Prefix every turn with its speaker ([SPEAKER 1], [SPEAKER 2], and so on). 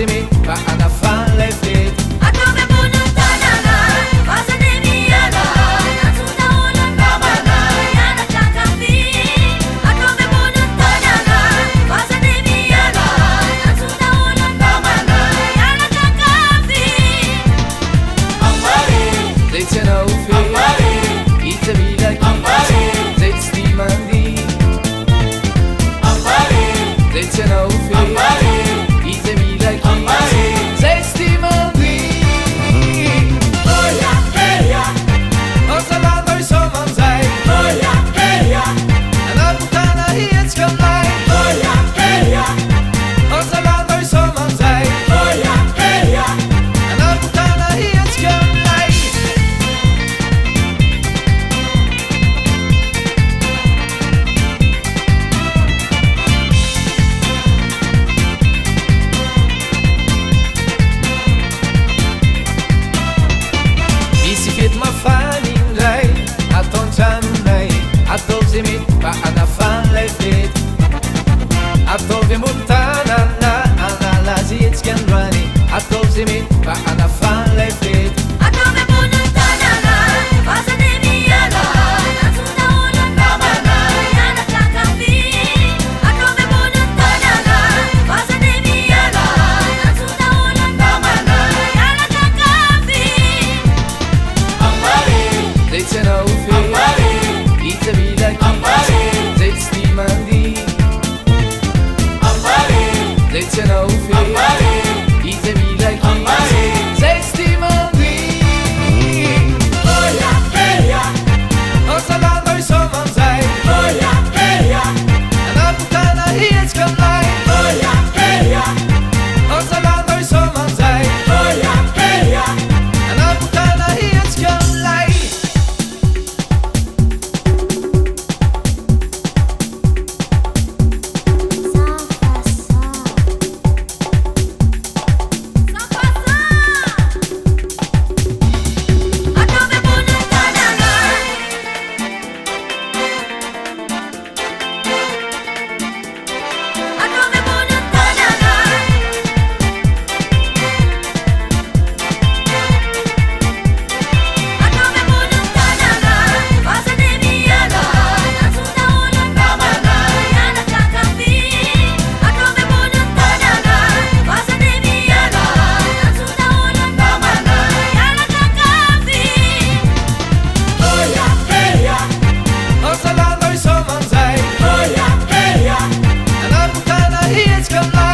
[SPEAKER 1] mi paana fanle fit.
[SPEAKER 2] Atau membunuh tanah, masa demiana, yang sudah ulang namanya, yang akan kami. Atau membunuh tanah, masa demiana, yang sudah ulang namanya, yang akan kami.
[SPEAKER 3] Amari,
[SPEAKER 1] Zeytse no fi,
[SPEAKER 3] Amari,
[SPEAKER 1] ite bilaki,
[SPEAKER 3] Amari,
[SPEAKER 1] zeytsti mandi.
[SPEAKER 3] Amari,
[SPEAKER 1] Zeytse no fi,
[SPEAKER 3] Amari,
[SPEAKER 1] ite bilaki,
[SPEAKER 3] Amari.
[SPEAKER 1] zeytsti mandi.
[SPEAKER 3] Oya, heya,
[SPEAKER 1] Ortalarda soman zij,
[SPEAKER 3] oya, heya,
[SPEAKER 1] en dan putana hiets kan blij.
[SPEAKER 3] oya, heya,
[SPEAKER 1] Ortalarda soman zij,
[SPEAKER 3] oya, heya.
[SPEAKER 1] en dan putana hiets kan blij. Isi fit ma fanin rei, aton chan rei, atov zimit pa ana fan le fit. Atov montana na ana lazits kan rani, atov zimit pa ana fan le fit.
[SPEAKER 2] Atau membunuh tanah, masa demiana, yang sudah ulang namanya, yang akan kami. Atau membunuh tanah, masa demiana, yang sudah ulang namanya, yang akan kami.
[SPEAKER 3] Amari,
[SPEAKER 1] Zeytse no fi,
[SPEAKER 3] Amari,
[SPEAKER 1] ite bilaki,
[SPEAKER 3] Amari,
[SPEAKER 1] zeytsti mandi.
[SPEAKER 3] Amari,
[SPEAKER 1] Zeytse no fi,
[SPEAKER 3] Amari,
[SPEAKER 1] ite bilaki,
[SPEAKER 3] Amari.
[SPEAKER 1] zeytsti mandi.
[SPEAKER 3] Oya, heya,
[SPEAKER 1] Ortalarda soman zij,
[SPEAKER 3] oya, heya,
[SPEAKER 1] en dan putana hiets kan blij.
[SPEAKER 3] oya, heya,
[SPEAKER 1] Ortalarda soman zij,
[SPEAKER 3] oya, heya.
[SPEAKER 1] en dan putana hiets kan blij.
[SPEAKER 2] Atau membunuh tanah, atau membunuh tanah, atau membunuh tanah, masa demiana, yang sudah ulang namanya, yang akan kami. Atau membunuh tanah, masa demiana, yang sudah ulang namanya, yang akan kami.
[SPEAKER 3] Oya, heya,
[SPEAKER 1] Ortalarda soman zij,
[SPEAKER 3] oya, heya.
[SPEAKER 1] en dan putana hiets kan blij.